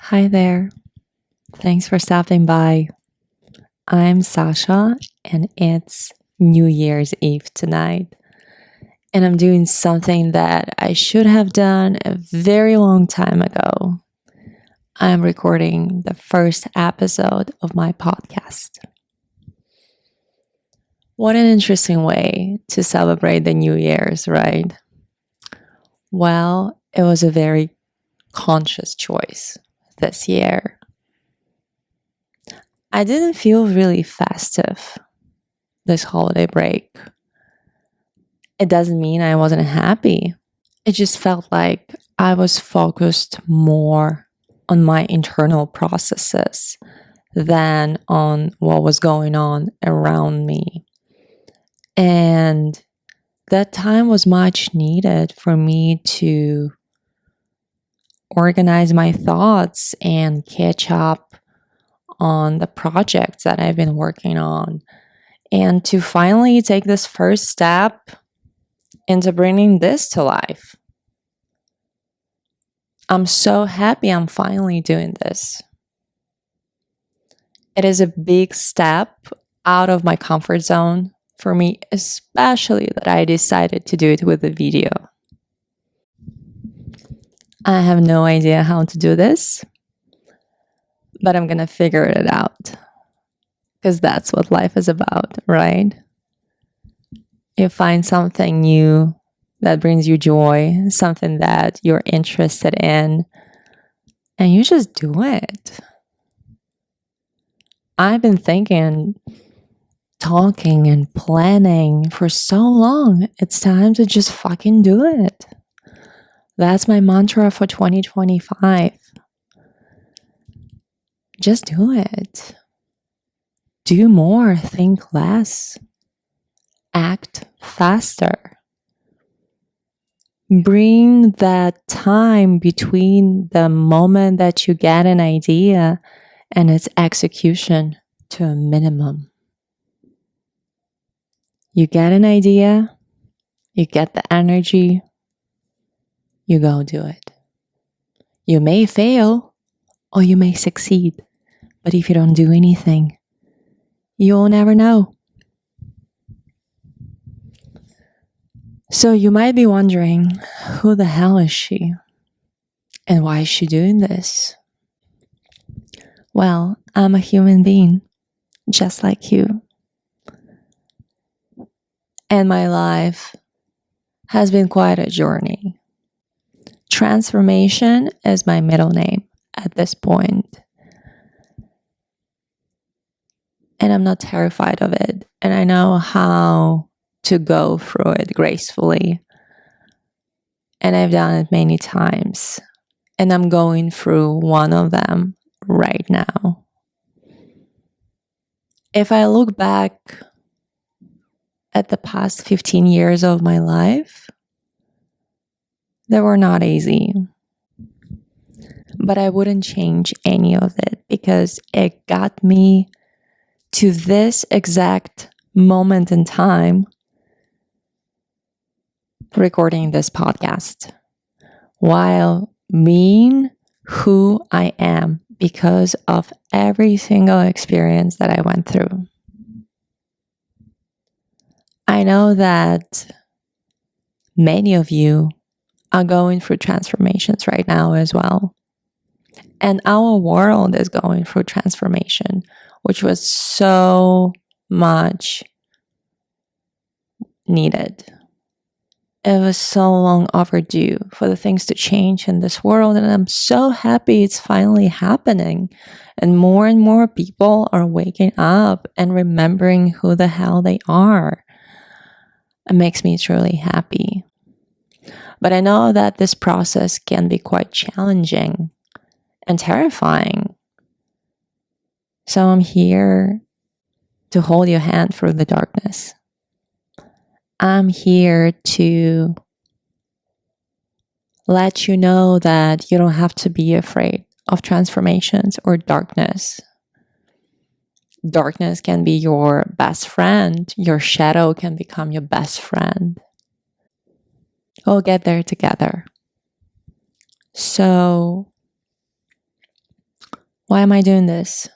Hi there. Thanks for stopping by. I'm Sasha, and it's New Year's Eve tonight. And I'm doing something that I should have done a very long time ago. I'm recording the first episode of my podcast. What an interesting way to celebrate the New Year's, right? Well, it was a very conscious choice this year. I didn't feel really festive this holiday break. It doesn't mean I wasn't happy. It just felt like I was focused more on my internal processes than on what was going on around me. And that time was much needed for me to organize my thoughts and catch up on the projects that I've been working on, and to finally take this first step into bringing this to life. I'm so happy I'm finally doing this. It is a big step out of my comfort zone for me, especially that I decided to do it with a video. I have no idea how to do this, but I'm gonna figure it out. Because that's what life is about, right? You find something new that brings you joy, something that you're interested in, and you just do it. I've been thinking, talking, and planning for so long. It's time to just fucking do it. That's my mantra for 2025. Just do it. Do more, think less, act faster. Bring that time between the moment that you get an idea and its execution to a minimum. You get an idea, you get the energy, you go do it. You may fail or you may succeed, but if you don't do anything, you'll never know. So you might be wondering, who the hell is she? And why is she doing this? Well, I'm a human being, just like you. And my life has been quite a journey. Transformation is my middle name at this point. And I'm not terrified of it. And I know how to go through it gracefully. And I've done it many times. And I'm going through one of them right now. If I look back at the past 15 years of my life, they were not easy. But I wouldn't change any of it because it got me to this exact moment in time recording this podcast while being who I am because of every single experience that I went through. I know that many of you are going through transformations right now as well. And our world is going through transformation, which was so much needed. It was so long overdue for the things to change in this world, and I'm so happy it's finally happening. And more people are waking up and remembering who the hell they are. It makes me truly happy. But I know that this process can be quite challenging and terrifying. So I'm here to hold your hand through the darkness. I'm here to let you know that you don't have to be afraid of transformations or darkness. Darkness can be your best friend. Your shadow can become your best friend. We'll get there together. So Why am I doing this?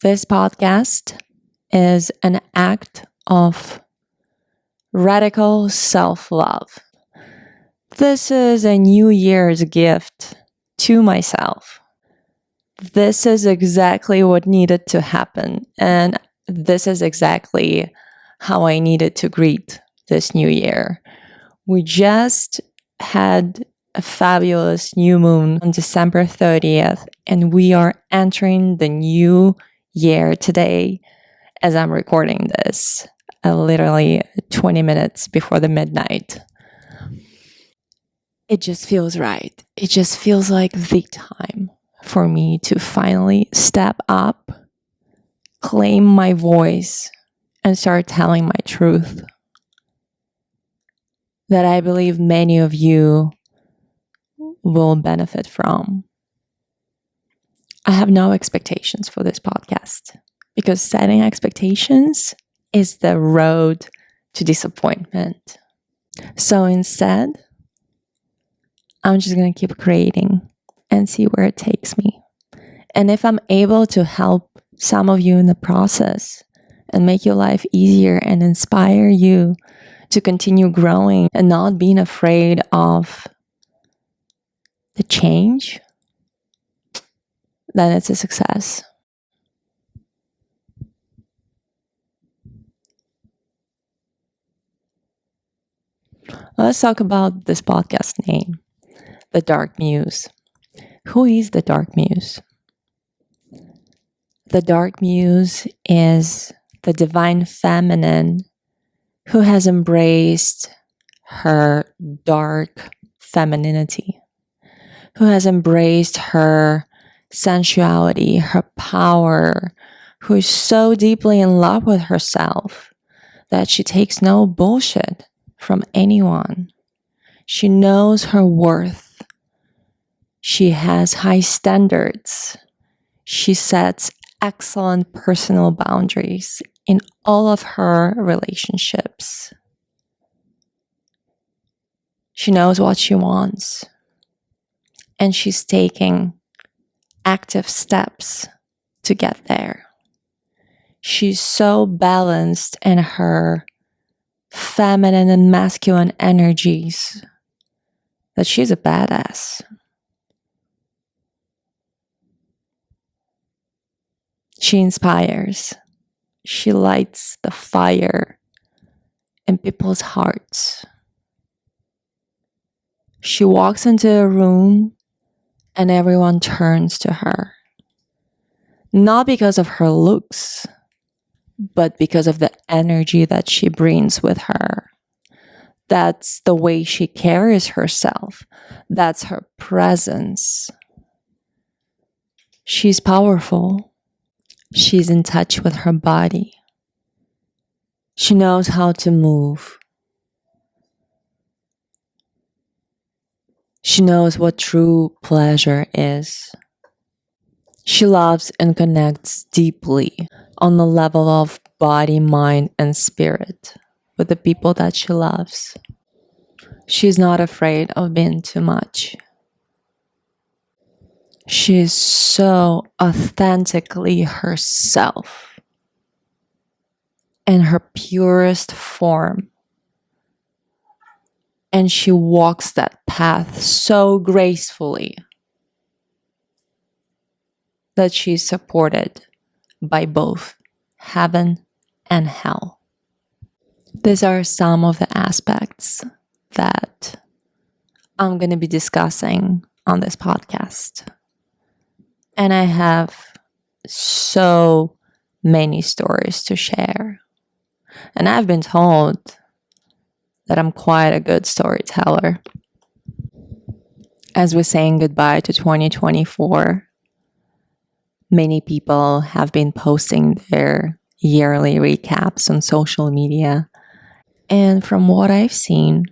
This podcast is an act of radical self-love. This is a New Year's gift to myself. This is exactly what needed to happen, and this is exactly how I needed to greet this new year. We just had a fabulous new moon on December 30th, and we are entering the new year today as I'm recording this, literally 20 minutes before the midnight. It just feels right. It just feels like the time for me to finally step up, claim my voice, and start telling my truth that I believe many of you will benefit from. I have no expectations for this podcast because setting expectations is the road to disappointment. So instead, I'm just going to keep creating and see where it takes me. And if I'm able to help some of you in the process and make your life easier and inspire you to continue growing and not being afraid of the change, then it's a success. Let's talk about this podcast name, the Dark Muse. Who is the Dark Muse? The Dark Muse is the divine feminine who has embraced her dark femininity, who has embraced her sensuality, her power, who is so deeply in love with herself that she takes no bullshit from anyone. She knows her worth. She has high standards. She sets excellent personal boundaries in all of her relationships. She knows what she wants, and she's taking active steps to get there. She's so balanced in her feminine and masculine energies that she's a badass. She inspires. She lights the fire in people's hearts. She walks into a room and everyone turns to her. Not because of her looks, but because of the energy that she brings with her. That's the way she carries herself. That's her presence. She's powerful. She's in touch with her body. She knows how to move. She knows what true pleasure is. She loves and connects deeply on the level of body, mind, and spirit with the people that she loves. She's not afraid of being too much. She is so authentically herself in her purest form. And she walks that path so gracefully that she's supported by both heaven and hell. These are some of the aspects that I'm going to be discussing on this podcast. And I have so many stories to share. And I've been told that I'm quite a good storyteller. As we're saying goodbye to 2024, many people have been posting their yearly recaps on social media. And from what I've seen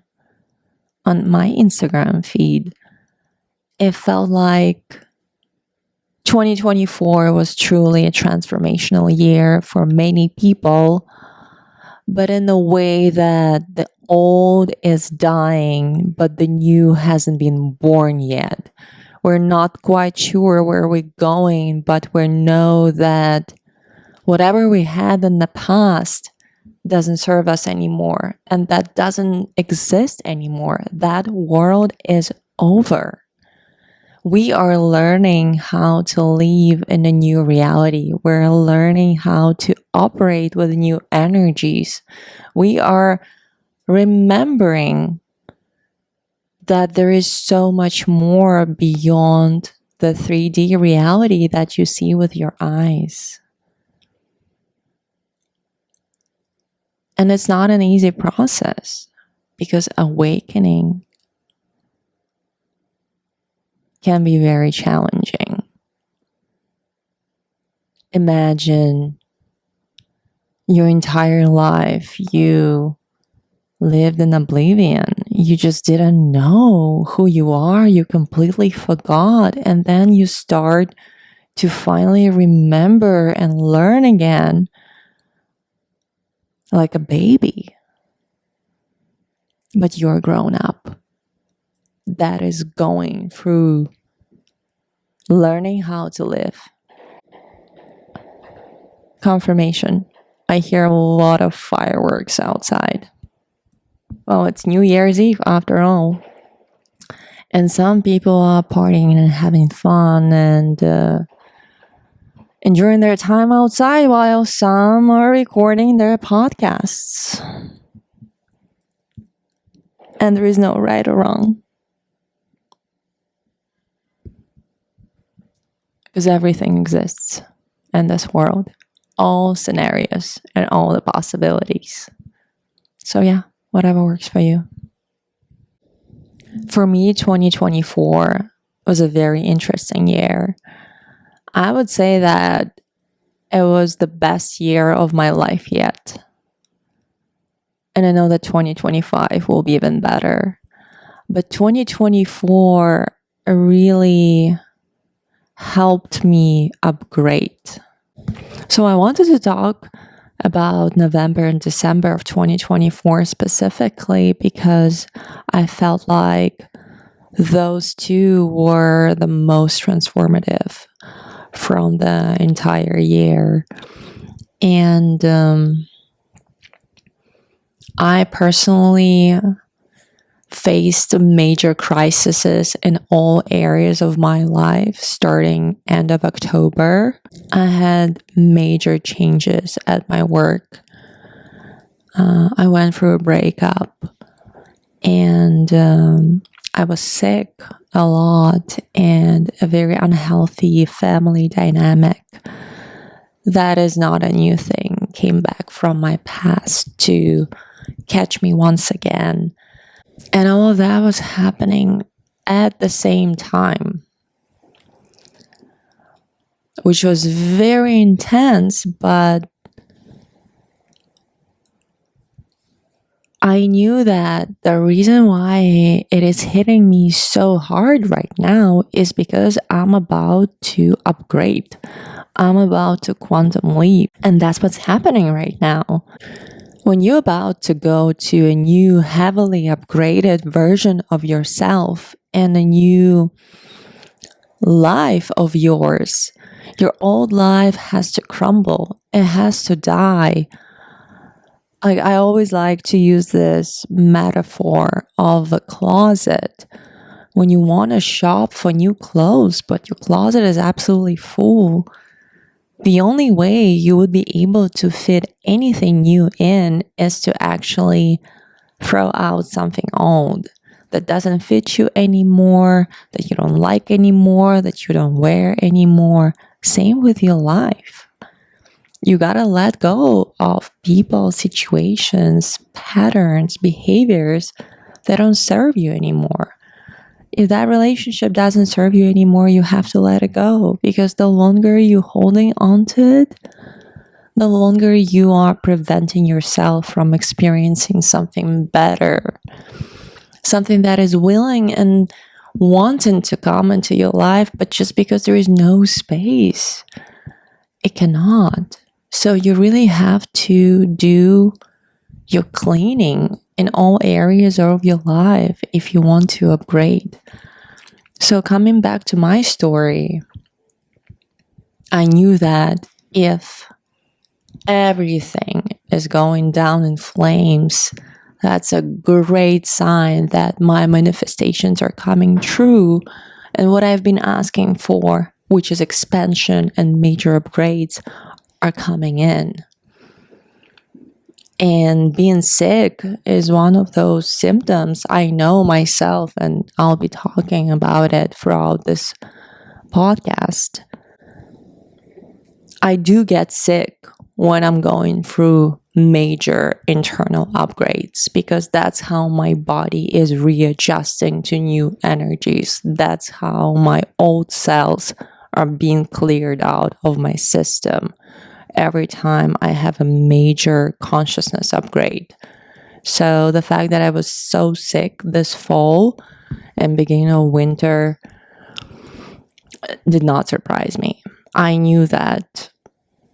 on my Instagram feed, it felt like 2024 was truly a transformational year for many people, but in the way that the old is dying, but the new hasn't been born yet. We're not quite sure where we're going, but we know that whatever we had in the past doesn't serve us anymore, and that doesn't exist anymore. That world is over. We are learning how to live in a new reality. We're learning how to operate with new energies. We are remembering that there is so much more beyond the 3D reality that you see with your eyes. And it's not an easy process, because awakening can be very challenging. Imagine your entire life you lived in oblivion. You just didn't know who you are. You completely forgot. And then you start to finally remember and learn again like a baby. But you're grown up. That is going through learning how to live. Confirmation. I hear a lot of fireworks outside. Well, it's New Year's Eve after all. And some people are partying and having fun and enjoying their time outside, while some are recording their podcasts. And there is no right or wrong, because everything exists in this world, all scenarios and all the possibilities. So yeah, whatever works for you. For me, 2024 was a very interesting year. I would say that it was the best year of my life yet. And I know that 2025 will be even better. But 2024 really helped me upgrade. So I wanted to talk about November and December of 2024 specifically, because I felt like those two were the most transformative from the entire year. And I personally faced major crises in all areas of my life starting end of October. I had major changes at my work. I went through a breakup, and I was sick a lot, and a very unhealthy family dynamic that is not a new thing came back from my past to catch me once again. And all of that was happening at the same time, which was very intense, but I knew that the reason why it is hitting me so hard right now is because I'm about to upgrade. I'm about to quantum leap. And that's what's happening right now. When you're about to go to a new, heavily upgraded version of yourself and a new life of yours, your old life has to crumble. It has to die. I always like to use this metaphor of a closet. When you want to shop for new clothes, but your closet is absolutely full, the only way you would be able to fit anything new in is to actually throw out something old that doesn't fit you anymore, that you don't like anymore, that you don't wear anymore. Same with your life. You gotta let go of people, situations, patterns, behaviors that don't serve you anymore. If that relationship doesn't serve you anymore, you have to let it go, because the longer you're holding on to it, the longer you are preventing yourself from experiencing something better, something that is willing and wanting to come into your life, but just because there is no space, it cannot. So you really have to do your cleaning in all areas of your life if you want to upgrade. So coming back to my story, I knew that if everything is going down in flames, that's a great sign that my manifestations are coming true. And what I've been asking for, which is expansion and major upgrades, are coming in. And being sick is one of those symptoms. I know myself, and I'll be talking about it throughout this podcast. I do get sick when I'm going through major internal upgrades because that's how my body is readjusting to new energies. That's how my old cells are being cleared out of my system every time I have a major consciousness upgrade. So the fact that I was so sick this fall and beginning of winter did not surprise me. I knew that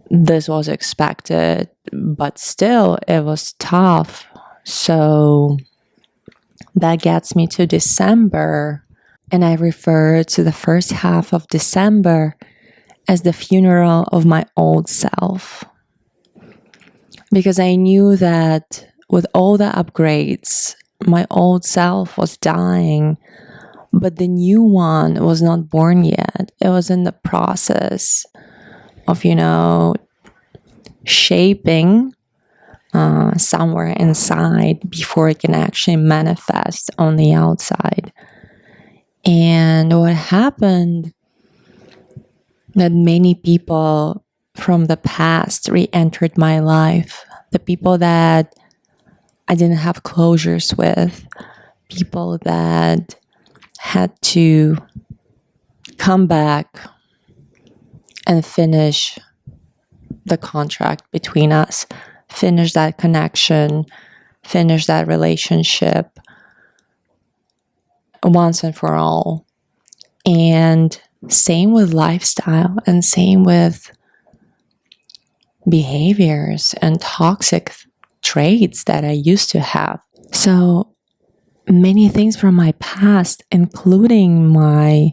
this was expected, but still it was tough. So that gets me to December, and I refer to the first half of December as the funeral of my old self. Because I knew that with all the upgrades, my old self was dying, but the new one was not born yet. It was in the process of, shaping somewhere inside before it can actually manifest on the outside. And what happened, that many people from the past re-entered my life. The people that I didn't have closures with, people that had to come back and finish the contract between us, finish that connection, finish that relationship once and for all. And same with lifestyle, and same with behaviors and toxic traits that I used to have. So many things from my past, including my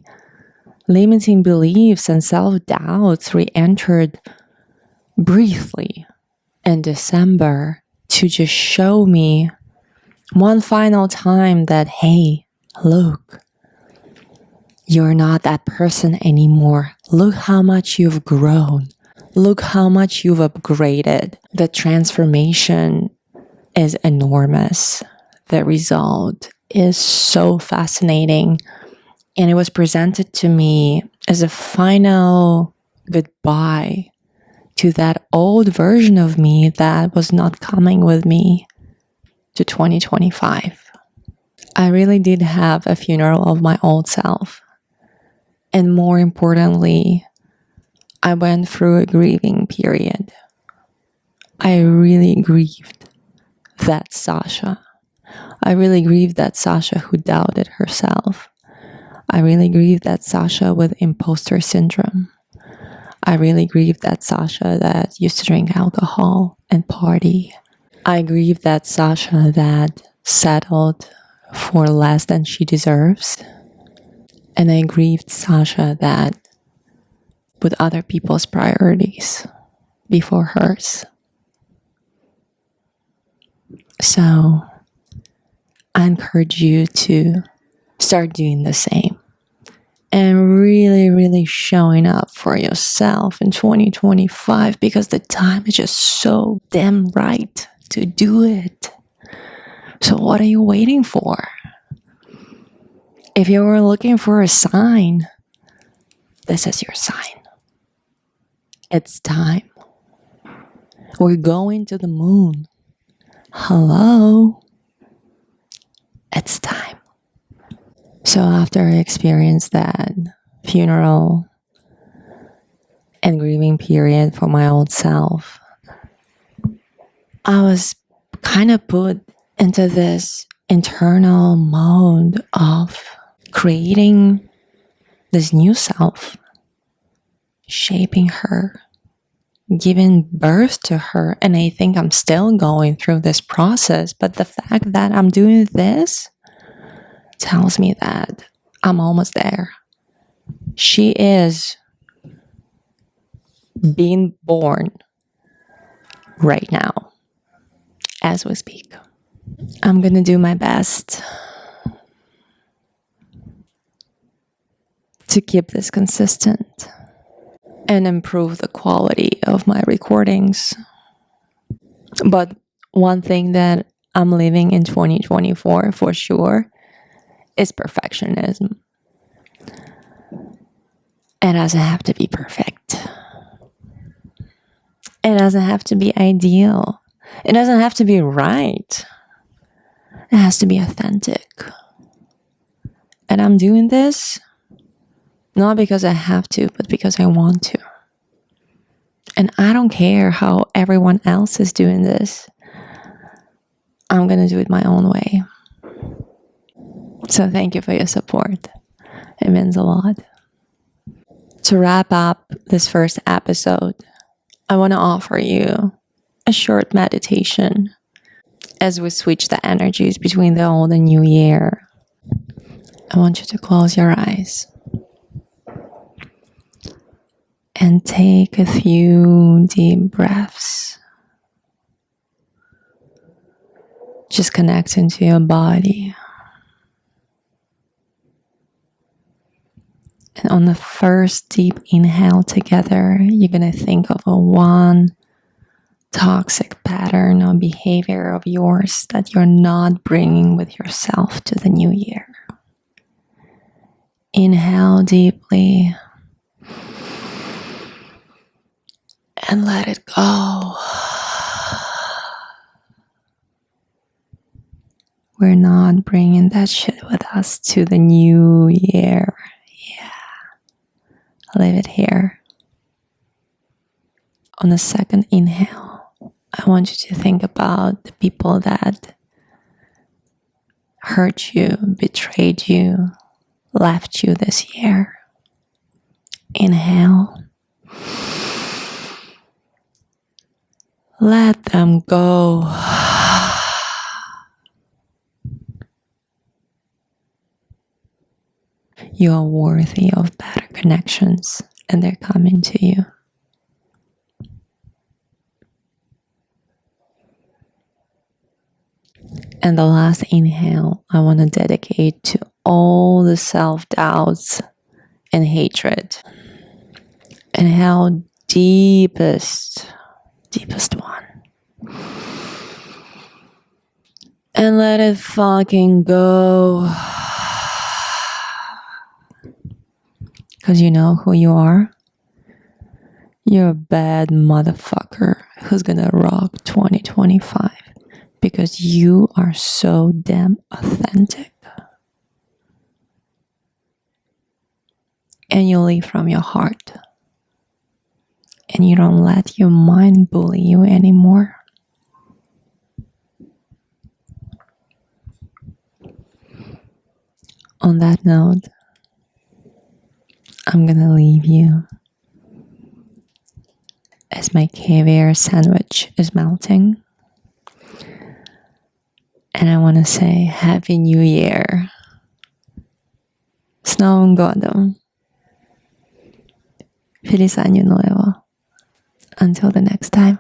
limiting beliefs and self-doubts, re-entered briefly in December to just show me one final time that, hey, look, you're not that person anymore. Look how much you've grown. Look how much you've upgraded. The transformation is enormous. The result is so fascinating. And it was presented to me as a final goodbye to that old version of me that was not coming with me to 2025. I really did have a funeral of my old self. And more importantly, I went through a grieving period. I really grieved that Sasha. I really grieved that Sasha who doubted herself. I really grieved that Sasha with imposter syndrome. I really grieved that Sasha that used to drink alcohol and party. I grieved that Sasha that settled for less than she deserves. And I grieved Sasha that put other people's priorities before hers. So I encourage you to start doing the same and really, really showing up for yourself in 2025, because the time is just so damn right to do it. So what are you waiting for? If you were looking for a sign, this is your sign. It's time. We're going to the moon. Hello? It's time. So after I experienced that funeral and grieving period for my old self, I was kind of put into this internal mode of creating this new self, shaping her, giving birth to her. And I think I'm still going through this process, but the fact that I'm doing this tells me that I'm almost there. She is being born right now as we speak. I'm gonna do my best to keep this consistent and improve the quality of my recordings. But one thing that I'm living in 2024 for sure is perfectionism. It doesn't have to be perfect. It doesn't have to be ideal. It doesn't have to be right. It has to be authentic. And I'm doing this not because I have to, but because I want to. And I don't care how everyone else is doing this. I'm going to do it my own way. So thank you for your support. It means a lot. To wrap up this first episode, I want to offer you a short meditation as we switch the energies between the old and new year. I want you to close your eyes and take a few deep breaths. Just connecting to your body. And on the first deep inhale together, you're going to think of one toxic pattern or behavior of yours that you're not bringing with yourself to the new year. Inhale deeply and let it go. We're not bringing that shit with us to the new year. Leave it here. On the second inhale, I want you to think about the people that hurt you, betrayed you, left you this year. Inhale. Let them go. You are worthy of better connections, and they're coming to you. And the last inhale, I want to dedicate to all the self-doubts and hatred. Inhale, deepest one. And let it fucking go. Because you know who you are. You're a bad motherfucker who's gonna rock 2025 because you are so damn authentic. And you live from your heart. And you don't let your mind bully you anymore. On that note, I'm gonna leave you as my caviar sandwich is melting. And I want to say Happy New Year. S Novim Godom. Feliz Año Nuevo. Until the next time.